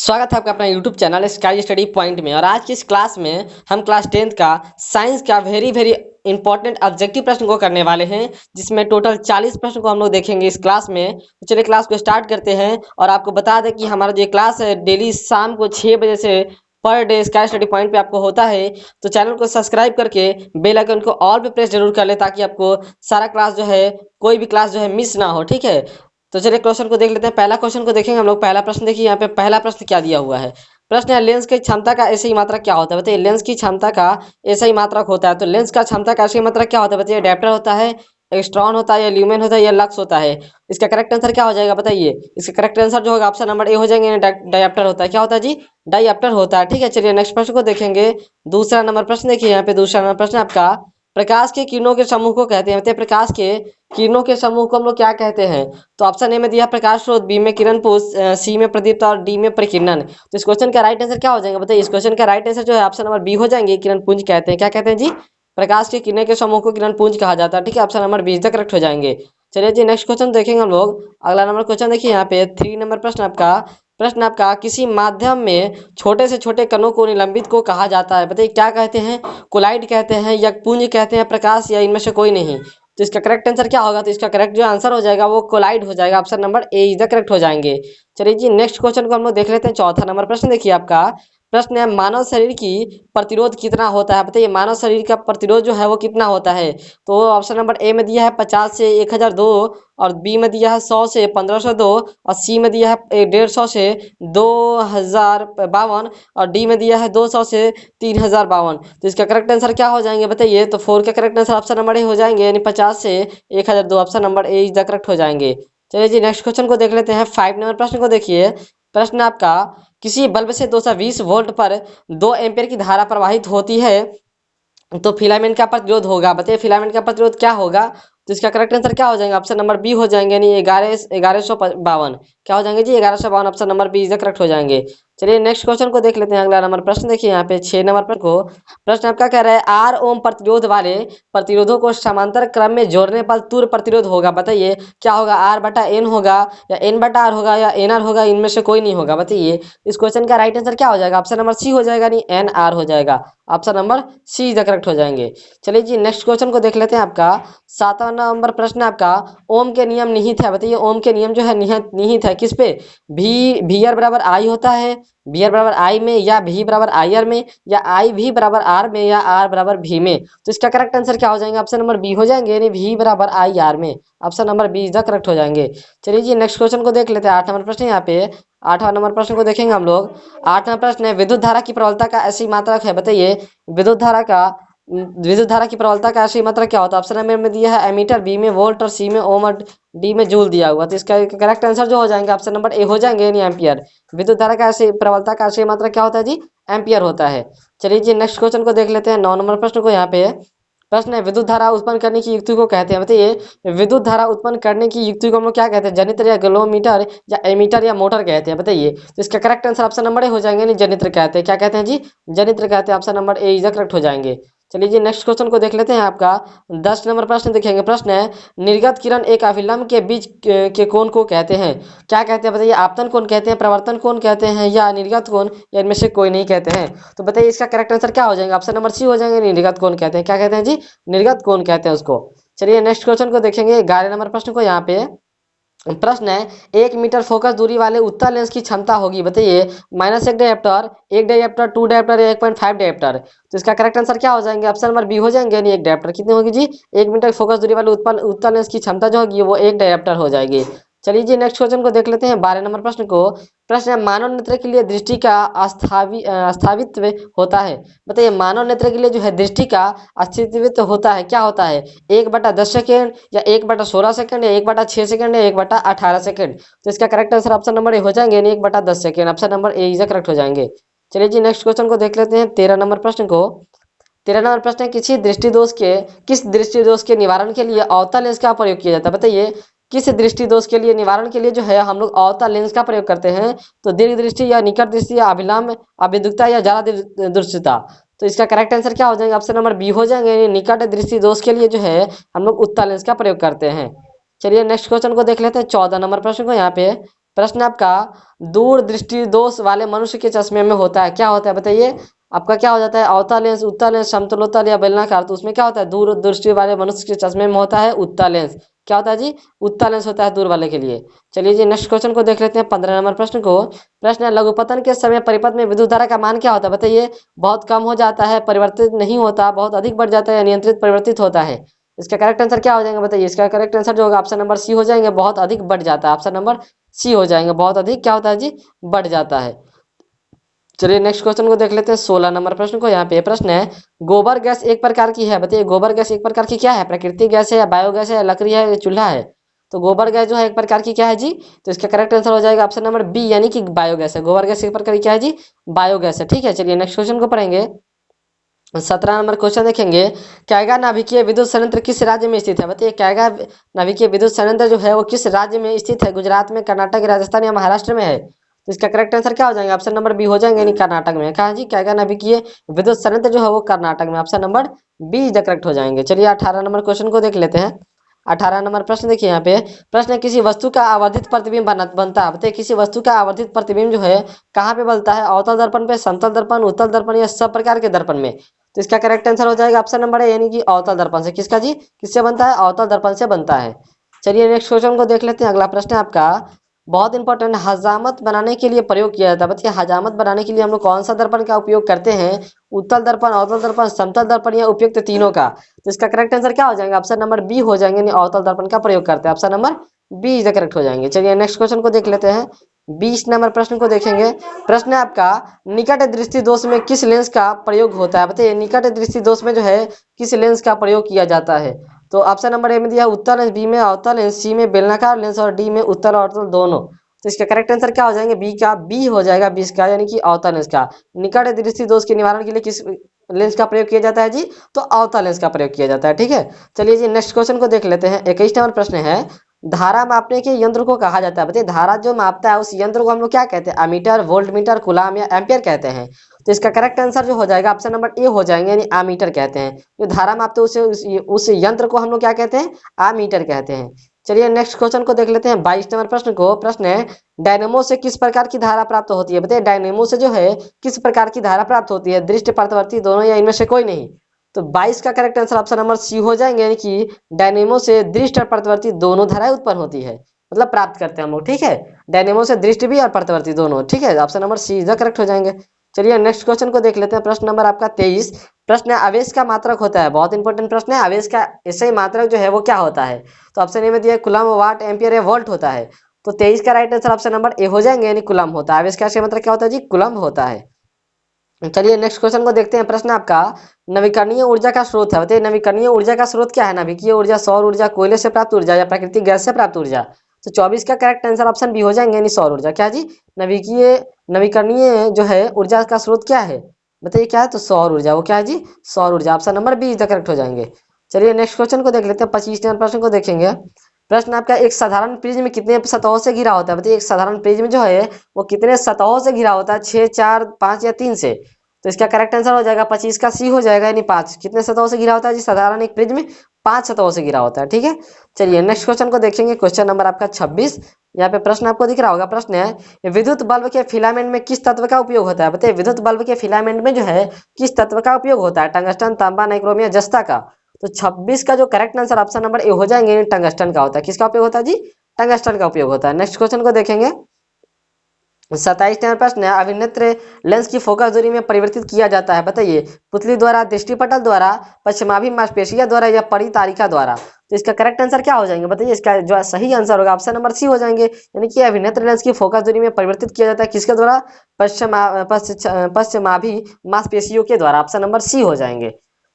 स्वागत है आपका अपना YouTube channel sky study point में। और आज की इस क्लास में हम क्लास 10th का साइंस का वेरी वेरी इंपॉर्टेंट ऑब्जेक्टिव प्रश्न को करने वाले हैं, जिसमें टोटल 40 प्रश्न को हम लोग देखेंगे इस क्लास में। तो चलिए क्लास को स्टार्ट करते हैं। और आपको बता दें कि हमारा जो क्लास है डेली शाम को 6 बजे से per day sky study point पे आपको होता है। तो चैनल को सब्सक्राइब करके बेल आइकन को ऑल पे प्रेस जरूर कर ले, ताकि आपको सारा क्लास जो है, कोई भी क्लास जो है मिस ना हो। ठीक है, तो चलिए क्वेश्चन को देख लेते हैं। पहला क्वेश्चन को देखेंगे हम लोग। पहला प्रश्न देखिए, यहाँ पे पहला प्रश्न क्या दिया हुआ है। प्रश्न है लेंस की क्षमता का ऐसे ही मात्रक क्या होता है। बताइए लेंस की क्षमता का ऐसा ही मात्रक होता है। तो लेंस का क्षमता का ऐसे ही मात्रक क्या होता है। बताइए डायप्टर होता है, एक्स्ट्रॉन होता है, या ल्यूमेन होता है, या लक्स होता है। इसका करेक्ट आंसर क्या हो जाएगा बताइए। इसका करेक्ट आंसर जो होगा ऑप्शन नंबर ए हो जाएंगे। डायप्टर होता है, क्या होता है जी, डायप्टर होता है। ठीक है, चलिए नेक्स्ट प्रश्न को देखेंगे। दूसरा नंबर प्रश्न देखिए, यहाँ पे दूसरा नंबर प्रश्न आपका प्रकाश के किरणों के समूह को कहते हैं। बताइए प्रकाश के किरणों के समूह को हम लोग क्या कहते हैं। तो ऑप्शन ए में दिया प्रकाश स्रोत, बी में किरण पुंज, सी में प्रदीप्त और डी में प्रकीर्णन। तो इस क्वेश्चन का राइट आंसर क्या हो जाएगा बताइए। इस क्वेश्चन का राइट आंसर जो है ऑप्शन नंबर बी हो जाएंगे, किरण पुंज कहते हैं। क्या कहते हैं जी, प्रकाश के किरणें के समूह को किरण पुंज कहा जाता है। ठीक है, ऑप्शन नंबर बी तक करेक्ट हो जाएंगे। चलिए जी नेक्स्ट क्वेश्चन देखेंगे हम लोग। अगला नंबर क्वेश्चन देखिए, यहाँ पे 3 नंबर प्रश्न आपका किसी माध्यम में छोटे से छोटे कणों को निलंबित को कहा जाता है। बताइए क्या कहते हैं, कोलाइड कहते हैं, या पुंज कहते हैं, प्रकाश, या इनमें से कोई नहीं। तो इसका करेक्ट आंसर क्या होगा। तो इसका करेक्ट जो आंसर हो जाएगा वो कोलाइड हो जाएगा। Option number A is the correct हो जाएंगे। चलिए जी नेक्स्ट क्वेश्चन को हम लोग देख लेते हैं। चौथा नंबर प्रश्न देखिए आपका। प्रश्न है मानव शरीर की प्रतिरोध कितना होता है। बताइए मानव शरीर का प्रतिरोध जो है वो कितना होता है। तो ऑप्शन नंबर ए में दिया है 50 से 1002, और बी में दिया है 100 से 1502, और सी में दिया है 150 से 2052, और डी में दिया है 200 से 3052। तो इसका करेक्ट आंसर क्या हो जाएंगे बताइए। तो 4 का correct answer option number A हो जाएंगे, यानी 50 से 1002। Option number A is the correct हो जाएंगे। चलिए जी नेक्स्ट क्वेश्चन को देख लेते हैं। 5 नंबर प्रश्न को देखिए। प्रश्न आपका किसी बल्ब से 220 वोल्ट पर 2 एम्पीयर की धारा प्रवाहित होती है, तो फिलामेंट का प्रतिरोध होगा। बताइए फिलामेंट का प्रतिरोध क्या होगा। तो इसका करेक्ट आंसर क्या हो जाएगा। ऑप्शन नंबर बी हो जाएंगे, यानी 1152। क्या हो जाएंगे जी, 1152। Option number B is correct हो जाएंगे। चलिए नेक्स्ट क्वेश्चन को देख लेते हैं। अगला नंबर प्रश्न देखिए, यहाँ पे 6 नंबर प्रश्न को। प्रश्न आपका कह रहा है 8 ओम प्रतिरोध वाले प्रतिरोधों को समांतर क्रम में जोड़ने पर तुल्य प्रतिरोध होगा। बताइए क्या होगा, आर बटा एन होगा, या एन बटा आर होगा, या एन आर होगा, इनमें से कोई नहीं होगा। बताइए इस क्वेश्चन का राइट आंसर क्या हो जाएगा। ऑप्शन नंबर सी हो जाएगा, नहीं एन आर हो जाएगा। Option number C is the correct हो जाएंगे। चलिए जी नेक्स्ट क्वेश्चन को देख लेते हैं। आपका 7वां नंबर प्रश्न आपका ओम के नियम निहित है। बताइए ओम के नियम जो है निहित है किस पे। भी आर बराबर आई होता है, बी आर बराबर आई में, या भी बराबर आई आर में, या आई भी बराबर आर में, या आर बराबर भी में। तो इसका करेक्ट आंसर क्या हो जाएगा। ऑप्शन नंबर बी हो जाएंगे, यानी भी बराबर आई आर में। Option number B is the correct हो जाएंगे। चलिए जी नेक्स्ट क्वेश्चन को देख लेते हैं। 8 नंबर प्रश्न यहाँ पे 8वां नंबर प्रश्न को देखेंगे हम लोग। 8वां प्रश्न है विद्युत धारा की प्रबलता का ऐसी मात्रक है। बताइए विद्युत धारा की प्रबलता का ऐसी मात्रक क्या होता है। ऑप्शन नंबर में दिया है एमीटर, बी में वोल्ट, और सी में ओम, और डी में जूल दिया हुआ। तो इसका करेक्ट आंसर जो हो जाएंगे ऑप्शन नंबर ए हो जाएंगे, यानी एम्पियर। विद्युत धारा का ऐसी प्रबलता का ऐसी मात्रक क्या होता है जी, एम्पियर होता है। चलिए जी नेक्स्ट क्वेश्चन को देख लेते हैं। 9 नंबर प्रश्न को। यहाँ पे प्रश्न है विद्युत धारा उत्पन्न करने की युक्ति को कहते हैं। बताइए विद्युत धारा उत्पन्न करने की युक्ति को हम लोग क्या कहते हैं, जनित्र, या ग्लोमीटर, या एमीटर, या मोटर कहते हैं। बताइए तो इसका correct answer option number A हो जाएंगे, नहीं जनित्र कहते हैं। क्या कहते हैं जी, जनित्र कहते हैं। Option number A is correct हो जाएंगे। चलिए जी नेक्स्ट क्वेश्चन को देख लेते हैं। आपका 10 नंबर प्रश्न देखेंगे। प्रश्न है निर्गत किरण एक अभिलंब के बीच के कोण को कहते हैं। क्या कहते हैं बताइए, आपतन कोण कहते हैं, प्रवर्तन कोण कहते हैं, या निर्गत कोण, या इनमें से कोई नहीं कहते हैं। तो बताइए इसका करेक्ट आंसर क्या हो जाएगा। ऑप्शन नंबर सी हो जाएंगे, निर्गत कोण कहते हैं। क्या कहते हैं जी, निर्गत कोण कहते हैं उसको। चलिए नेक्स्ट क्वेश्चन को देखेंगे। 11 नंबर प्रश्न को। यहाँ पे प्रश्न है 1 मीटर फोकस दूरी वाले उत्तल लेंस की क्षमता होगी। बताइए -1 डायप्टर, 1 डायप्टर, 2 डायप्टर, या 1.5 डायप्टर। तो इसका करेक्ट आंसर क्या हो जाएंगे। ऑप्शन नंबर बी हो जाएंगे, यानी 1 डायप्टर। कितनी होगी जी, 1 मीटर फोकस दूरी वाले उत्तल लेंस की क्षमता जो होगी वो 1 डायप्टर हो जाएगी। चलिए जी नेक्स्ट क्वेश्चन को देख लेते हैं। 12 नंबर प्रश्न को। प्रश्न है मानव नेत्र के लिए दृष्टि का अस्थावित्व होता है। बताइए मानव नेत्र के लिए जो है दृष्टि का अस्तित्व होता है, क्या होता है, 1/10 सेकेंड, या 1/16 सेकेंड, या 1/6 सेकेंड, या 1/18 सेकेंड। तो इसका correct answer option number A हो जाएंगे, यानी 1/10 second. Option number A is correct हो जाएंगे। चलिए जी नेक्स्ट क्वेश्चन को देख लेते हैं। 13 नंबर प्रश्न को। 13 नंबर प्रश्न है किस दृष्टि दोष के निवारण के लिए अवतल लेंस का प्रयोग किया जाता है। बताइए किस दृष्टि दोष के लिए निवारण के लिए जो है हम लोग अवतल लेंस का प्रयोग करते हैं। तो दीर्घ दृष्टि, या निकट दृष्टि, या अभिलंब, अभिदुक्ता, या ज्यादा दृश्यता। तो इसका करेक्ट आंसर क्या हो जाएगा। ऑप्शन नंबर बी हो जाएंगे, यानी निकट दृष्टि दोष के लिए जो है हम लोग उत्तल लेंस का प्रयोग करते हैं। चलिए नेक्स्ट क्वेश्चन को देख लेते हैं। 14 नंबर प्रश्न को। यहाँ पे प्रश्न आपका, दूर दृष्टि दोष वाले मनुष्य के चश्मे में होता है, क्या होता है बताइए। आपका क्या हो जाता है, अवतल लेंस, उत्तल लेंस, समतलोत्तल या बेलनाकार। तो उसमें क्या होता है, दूर दृष्टि वाले मनुष्य के चश्मे में होता है उत्तल लेंस। क्या होता है जी, उत्तल लेंस होता है दूर वाले के लिए। चलिए जी नेक्स्ट क्वेश्चन को देख लेते हैं, 15 नंबर प्रश्न को। प्रश्न है, लघुपतन के समय परिपथ में विद्युत धारा का मान क्या होता है बताइए। बहुत कम हो जाता है, परिवर्तित नहीं होता, बहुत अधिक बढ़ जाता है या नियंत्रित परिवर्तित होता है। इसका करेक्ट आंसर क्या हो जाएगा बताइए। इसका करेक्ट आंसर जो होगा ऑप्शन नंबर सी हो जाएंगे, बहुत अधिक बढ़ जाता है। ऑप्शन नंबर सी हो जाएंगे, बहुत अधिक क्या होता है जी, बढ़ जाता है। चलिए नेक्स्ट क्वेश्चन को देख लेते हैं, 16 नंबर प्रश्न को। यहाँ पे प्रश्न है, गोबर गैस एक प्रकार की है बताइए। गोबर गैस एक प्रकार की क्या है, प्राकृतिक गैस है या बायोगैस है या लकड़ी है या चूल्हा है। तो गोबर गैस जो है एक प्रकार की क्या है जी, तो इसका करेक्ट आंसर हो जाएगा ऑप्शन नंबर बी, यानी कि बायोगैस है। गोबर गैस एक प्रकार की क्या है जी, बायोगैस है। ठीक है, चलिए नेक्स्ट क्वेश्चन को पढ़ेंगे। 17 नंबर क्वेश्चन देखेंगे, कैगा नाभिकीय विद्युत संयंत्र किस राज्य में स्थित है बताइए। कैगा नाभिकीय विद्युत संयंत्र जो है वो किस राज्य में स्थित है, गुजरात में, कर्नाटक, राजस्थान या महाराष्ट्र में है। तो इसका करेक्ट आंसर क्या हो जाएगा, ऑप्शन नंबर बी हो जाएंगे, यानी कर्नाटक में। कहा जी, कैगा नाभिकीय विद्युत संयंत्र जो है वो कर्नाटक में, option number be the correct हो जाएंगे। चलिए 18 नंबर क्वेश्चन को देख लेते हैं। 18 नंबर प्रश्न देखिए यहाँ पे। प्रश्न है, किसी वस्तु का आवर्धित प्रतिबिंब बनता है बताइए। किसी वस्तु का आवर्धित प्रतिबिंब जो है कहाँ पे बनता है, अवतल दर्पण पे, समतल दर्पन, उत्तल दर्पण या सब प्रकार के दर्पण में। तो इसका करेक्ट आंसर हो जाएगा ऑप्शन नंबर ए, यानी कि अवतल दर्पण से। किसका जी, किससे बनता है, अवतल दर्पण से बनता है। चलिए नेक्स्ट क्वेश्चन को देख लेते हैं। अगला प्रश्न है आपका, बहुत इंपॉर्टेंट, हजामत बनाने के लिए प्रयोग किया जाता है बताइए। हजामत बनाने के लिए हम लोग कौन सा दर्पण का उपयोग करते हैं, उत्तल दर्पण, अवतल दर्पण, समतल दर्पण या उपयुक्त तीनों का। तो इसका करेक्ट आंसर क्या हो जाएगा, ऑप्शन नंबर बी हो जाएंगे, यानी अवतल दर्पण का प्रयोग करते हैं। Option number B is correct हो जाएंगे। चलिए नेक्स्ट क्वेश्चन को देख लेते हैं। 20 नंबर प्रश्न को देखेंगे। प्रश्न है आपका, निकट दृष्टि दोष में किस लेंस का प्रयोग होता है बताइए। निकट दृष्टि दोष में जो है किस लेंस का प्रयोग किया जाता है। तो ऑप्शन नंबर ए में दिया उत्तल लेंस, बी में अवतल लेंस, सी में बेलनाकार लेंस और डी में उत्तल और अवतल दोनों। तो इसका करेक्ट आंसर क्या हो जाएंगे, बी का, बी हो जाएगा 20 का, यानी कि अवतल लेंस का। निकट दृष्टि दोष के निवारण के लिए किस लेंस का प्रयोग किया जाता है जी, तो अवतल लेंस का प्रयोग किया जाता है। ठीक है, चलिए जी नेक्स्ट क्वेश्चन को देख लेते हैं। 21 नंबर प्रश्न है, धारा मापने के यंत्र को कहा जाता है बताइए। धारा जो मापता है उस यंत्र को हम लोग क्या कहते हैं, अमीटर, वोल्ट मीटर, कूलाम या एम्पियर कहते हैं। तो इसका करेक्ट आंसर जो हो जाएगा ऑप्शन नंबर ए हो जाएंगे, यानी आमीटर कहते हैं। जो धारा मापते हैं उस यंत्र को हम लोग क्या कहते हैं, आमीटर कहते हैं। चलिए नेक्स्ट क्वेश्चन को देख लेते हैं। 22 नंबर प्रश्न को। प्रश्न है, डायनेमो से किस प्रकार की धारा प्राप्त होती है बताइए। डायनेमो से जो है किस प्रकार की धारा प्राप्त होती है, दृष्टि, पथवर्ती, दोनों या इनमें से कोई नहीं। तो 22 का correct answer option number C हो जाएंगे, यानी कि डायनेमो से दृष्टि और पथवर्ती दोनों धाराएं उत्पन्न होती है, मतलब प्राप्त करते हैं हम लोग। ठीक है, डायनेमो से दृष्टि भी और पथवर्ती दोनों। ठीक है, option number C is correct हो जाएंगे। चलिए नेक्स्ट क्वेश्चन को देख लेते हैं। प्रश्न नंबर आपका 23। प्रश्न है, आवेश का मात्रक होता है, बहुत इंपॉर्टेंट प्रश्न है। आवेश का ऐसे मात्रक जो है वो क्या होता है। तो ऑप्शन ए में दिया कूलम, वाट, एम्पियर या वोल्ट होता है। तो 23 का right answer option number A हो जाएंगे, यानी कूलम होता है। आवेश का ऐसे मात्रक क्या होता है जी, कूलम होता है। चलिए नेक्स्ट क्वेश्चन को देखते हैं। प्रश्न आपका, नवीकरणीय ऊर्जा का स्रोत है बताइए। नवीकरणीय ऊर्जा का स्रोत क्या है, नाभिकीय ऊर्जा, सौर ऊर्जा, कोयले से प्राप्त ऊर्जा या प्राकृतिक गैस से प्राप्त ऊर्जा। तो 24 का करेक्ट आंसर ऑप्शन बी हो जाएंगे, यानी सौर ऊर्जा। क्या जी, नवीकरणीय जो है ऊर्जा का स्रोत क्या है बताइए, क्या है, तो सौर ऊर्जा। वो क्या है जी, सौर ऊर्जा। Option number B is correct हो जाएंगे। चलिए नेक्स्ट क्वेश्चन को देख लेते हैं। 25 नंबर प्रश्न को देखेंगे। प्रश्न आपका, एक साधारण प्रिज्म कितने सतहों से घिरा होता है बताइए। एक साधारण प्रिज्म जो है वो कितने सतहों से घिरा होता है, 6, 4, 5 या 3 से। तो इसका करेक्ट आंसर हो जाएगा 25 का सी हो जाएगा, यानी 5। कितने सतहों से घिरा होता है जी, साधारण एक प्रिज्म 5 सतहों से घिरा होता है। ठीक है, चलिए नेक्स्ट क्वेश्चन को देखेंगे। क्वेश्चन नंबर आपका 26। यहाँ पे प्रश्न आपको दिख रहा होगा। प्रश्न है, विद्युत बल्ब के फिलामेंट में किस तत्व का उपयोग होता है बताइए। विद्युत बल्ब के फिलामेंट में जो है किस तत्व का उपयोग होता है, टंगस्टन, तांबा, नाइक्रोम या जस्ता का। तो 26 का जो correct answer option number A हो जाएंगे, यानी टंगस्टन का होता है। किसका उपयोग होता है जी, टंगस्टन का उपयोग होता है। नेक्स्ट क्वेश्चन को देखेंगे। 27 नंबर प्रश्न है, अभिनेत्र लेंस की फोकस दूरी में परिवर्तित किया जाता है बताइए। पुतली द्वारा, दृष्टिपटल द्वारा, पश्चिमाभि मांसपेशिया द्वारा या परितारिका द्वारा। तो इसका करेक्ट आंसर क्या हो जाएंगे बताइए। इसका जो सही आंसर होगा ऑप्शन नंबर सी हो जाएंगे, यानी कि अभिनेत्र लेंस की फोकस दूरी में परिवर्तित किया जाता है किसके द्वारा, पश्चिमाभि मांसपेशियों के द्वारा। ऑप्शन नंबर सी हो जाएंगे।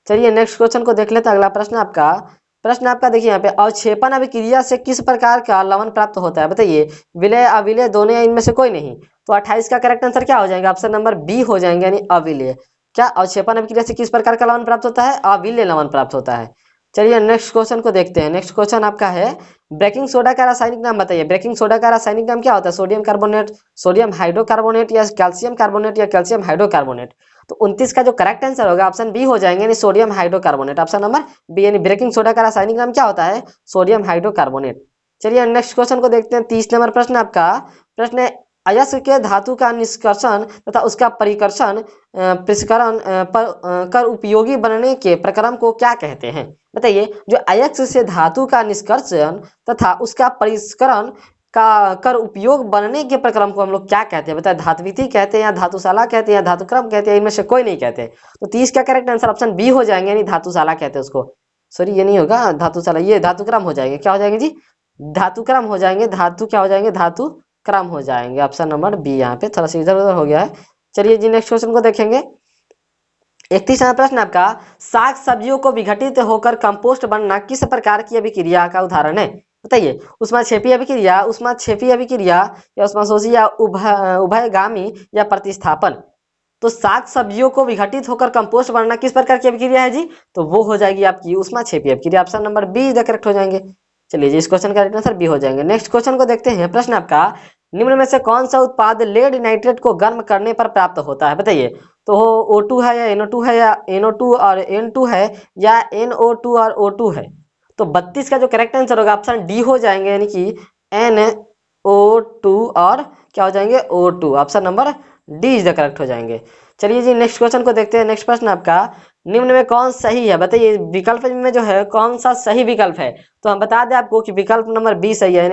चलिए नेक्स्ट क्वेश्चन को देख लेते हैं। अगला प्रश्न आपका देखिए यहाँ पे, अवक्षेपण अभिक्रिया से किस प्रकार का लवण प्राप्त होता है बताइए। विलय, अविलय, दोनों या इनमें से कोई नहीं। तो 28 का करेक्ट आंसर क्या हो जाएगा, ऑप्शन नंबर बी हो जाएंगे, यानी अविलय। क्या अवक्षेपण अभिक्रिया से किस प्रकार का लवण प्राप्त होता है, अविलय लवण प्राप्त होता है। चलिए नेक्स्ट क्वेश्चन को देखते हैं। नेक्स्ट क्वेश्चन आपका है, बेकिंग सोडा का रासायनिक नाम बताइए। बेकिंग सोडा का रासायनिक नाम क्या होता है, सोडियम कार्बोनेट, सोडियम हाइड्रोकार्बोनेट या कैल्शियम कार्बोनेट या कैल्शियम हाइड्रोकार्बोनेट। तो 29 का जो करेक्ट आंसर होगा ऑप्शन बी हो जाएंगे, यानी sodium hydrocarbonate. Option number B, यानी बेकिंग सोडा का रासायनिक नाम क्या होता है, सोडियम हाइड्रोकार्बोनेट। चलिए नेक्स्ट क्वेश्चन को देखते हैं। 30 नंबर प्रश्न आपका। प्रश्न है अयस्क के धातु का निष्कर्षण तथा उसका परिकर्षण पृष्ठकरण कर उपयोगी बनने के प्रक्रम को क्या कहते हैं? बताइए, जो अयस्क से धातु का निष्कर्षण तथा उसका परिष्करण का कर उपयोग बनने के प्रक्रम को हम लोग क्या कहते हैं? बताए, धातुविधि कहते हैं या धातुशाला कहते हैं या धातुक्रम कहते हैं, इनमें से कोई नहीं कहते। तो 30 का करेक्ट आंसर ऑप्शन बी हो जाएंगे, यानी धातुशाला कहते हैं उसको। सॉरी, ये नहीं होगा धातुशाला, ये धातुक्रम हो जाएंगे। क्या हो जाएंगे जी? धातुक्रम हो जाएंगे। धातु क्या हो जाएंगे? धातु क्रम हो जाएंगे। ऑप्शन नंबर बी यहाँ पे थोड़ा सा इधर उधर हो गया है। चलिए जी नेक्स्ट क्वेश्चन को देखेंगे। 31वां प्रश्न आपका, साग सब्जियों को विघटित होकर कंपोस्ट बनना किस प्रकार की अभिक्रिया का उदाहरण है? बताइए, उष्माक्षेपी अभिक्रिया, उष्माक्षेपी अभिक्रिया या उष्माशोषी या उभयगामी या प्रतिस्थापन? तो साग सब्जियों को विघटित होकर कंपोस्ट बनना किस प्रकार की अभिक्रिया है जी? तो वो हो जाएगी आपकी उष्माक्षेपी अभिक्रिया। Option number be the correct हो जाएंगे। चलिए जी, इस क्वेश्चन का राइट आंसर बी हो जाएंगे। नेक्स्ट क्वेश्चन को देखते हैं। प्रश्न आपका, निम्न में से कौन सा उत्पाद लेड नाइट्रेट को गर्म करने पर प्राप्त होता है? बताइए, तो O2 है या NO2 है या NO2 और N2 है या NO2 और O2 है? तो 32 का जो करेक्ट आंसर होगा ऑप्शन डी हो जाएंगे, यानी कि NO2 और क्या हो जाएंगे? O2। Option number D is the correct हो जाएंगे। चलिए जी नेक्स्ट क्वेश्चन को देखते हैं। नेक्स्ट प्रश्न आपका, निम्न में कौन सही है? बताइए, विकल्प में जो है कौन सा सही विकल्प है? तो हम बता दें आपको कि विकल्प नंबर बी सही है,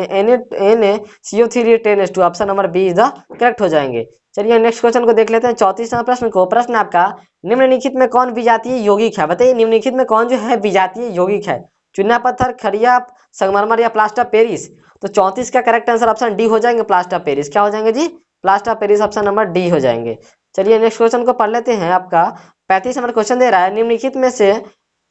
NaCO3 10H2। Option number B is the correct हो जाएंगे। चलिए नेक्स्ट क्वेश्चन को देख लेते हैं। 34वां प्रश्न को। प्रश्न आपका, निम्नलिखित में कौन विजातीय यौगिक है? बताइए, निम्नलिखित में कौन जो है विजातीय यौगिक है? चुना पत्थर, खड़िया, संगमरमर या प्लास्टर पेरिस? तो 34 का करेक्ट आंसर ऑप्शन डी हो जाएंगे, प्लास्टर पेरिस। क्या हो जाएंगे जी? Plaster Paris. Option number D हो जाएंगे। चलिए नेक्स्ट क्वेश्चन को पढ़ लेते हैं। आपका 35 नंबर क्वेश्चन दे रहा है, निम्नलिखित में से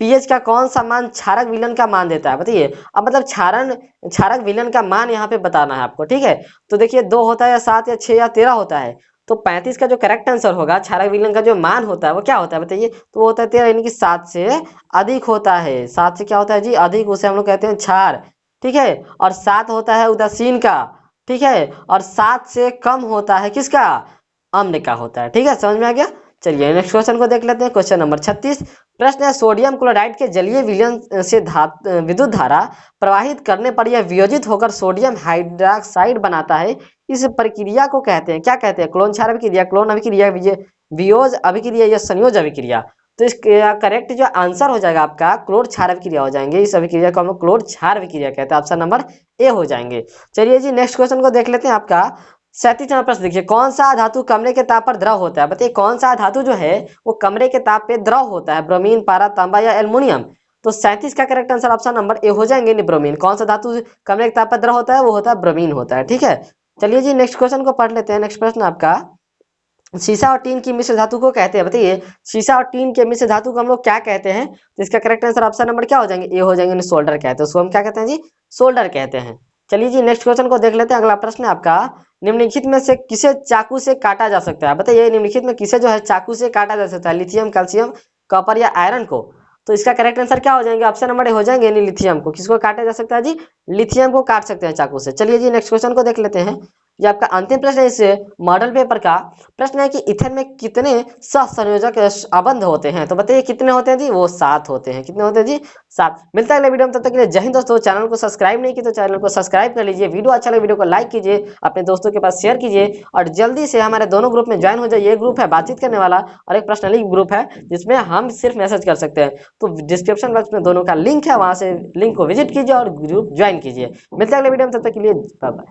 पीएच का कौन सा मान क्षारक विलयन का मान देता है? बताइए, अब मतलब क्षारक विलयन का मान यहाँ पे बताना है आपको, ठीक है? तो देखिए, 2 होता है या 7 या 6 या 13 होता है। तो 35 का जो करेक्ट आंसर होगा, क्षारक विलयन का जो मान होता है वो क्या होता है? बताइए, तो वो होता है 13, यानी कि 7 से अधिक होता है। 7 से क्या होता है जी? अधिक। उसे हम लोग कहते हैं क्षार, ठीक है? और 7 होता है उदासीन का, ठीक है? और 7 से कम होता है किसका? अम्ल का होता है, ठीक है? समझ में आ गया? चलिए नेक्स्ट क्वेश्चन को देख लेते हैं। Question number 36। प्रश्न है, सोडियम क्लोराइड के जलीय विलयन से विद्युत धारा प्रवाहित करने पर यह वियोजित होकर सोडियम हाइड्रोक्साइड बनाता है। इस प्रक्रिया को कहते हैं, क्या कहते हैं? क्लोन क्षार अभिक्रिया, क्लोन अभिक्रिया, वियोज अभिक्रिया या संयोज अभिक्रिया? तो इसका करेक्ट जो आंसर हो जाएगा आपका क्लोर क्षार अभिक्रिया हो जाएंगे। इस अभिक्रिया को हम लोग क्लोर क्षार अभिक्रिया कहते हैं। ऑप्शन नंबर ए हो जाएंगे। चलिए जी नेक्स्ट क्वेश्चन को देख लेते हैं। आपका 37वां प्रश्न देखिए, कौन सा धातु कमरे के ताप पर द्रव होता है? बताइए, कौन सा धातु जो है वो कमरे के ताप पे द्रव होता है? ब्रोमीन, पारा, तांबा या एल्युमिनियम? तो 37 का correct answer option number A हो जाएंगे, नहीं ब्रोमीन। कौन सा धातु कमरे के ताप पर द्रव होता है? वो होता है ब्रोमीन होता है, ठीक है? चलिए जी नेक्स्ट क्वेश्चन को पढ़ लेते हैं। नेक्स्ट प्रश्न आपका, शीशा और टीन की मिश्र धातु को कहते हैं? बताइए, शीशा और टीन के मिश्र धातु को हम लोग क्या कहते हैं? तो इसका करेक्ट आंसर ऑप्शन नंबर क्या हो जाएंगे? ए हो जाएंगे, सोल्डर कहते हैं उसको। हम क्या कहते हैं जी? सोल्डर कहते हैं। चलिए जी नेक्स्ट क्वेश्चन को देख लेते हैं। अगला प्रश्न है आपका, निम्नलिखित में से किसे चाकू से काटा जा सकता है? बताइए, निम्नलिखित में किसे जो है चाकू से काटा जा सकता है? लिथियम, कैल्शियम, कॉपर या आयरन को? तो इसका करेक्ट आंसर क्या हो जाएंगे? ऑप्शन नंबर ए हो जाएंगे, यानी लिथियम को। किसको काटा जा सकता है जी? लिथियम को काट सकते हैं चाकू से। चलिए जी नेक्स्ट क्वेश्चन को देख लेते हैं। ये आपका अंतिम प्रश्न है इस मॉडल पेपर का। प्रश्न है कि इथेन में कितने सहसंयोजक आबंध होते हैं? तो बताइए कितने होते हैं जी? वो 7 होते हैं। कितने होते हैं जी? 7। मिलता है अगले वीडियो में, तब तक के लिए जय हिंद दोस्तों। चैनल को सब्सक्राइब नहीं किया तो चैनल को सब्सक्राइब कर लीजिए। वीडियो अच्छा लगे वीडियो को लाइक कीजिए, अपने दोस्तों के पास शेयर कीजिए और जल्दी से हमारे दोनों ग्रुप में ज्वाइन हो जाइए। एक ग्रुप है बातचीत करने वाला और एक पर्सनली ग्रुप है जिसमें हम सिर्फ मैसेज कर सकते हैं। तो डिस्क्रिप्शन बॉक्स में दोनों का लिंक है, वहां से लिंक को विजिट कीजिए और ग्रुप ज्वाइन कीजिए। मिलते हैं अगले वीडियो में, तब तक के लिए बाय बाय।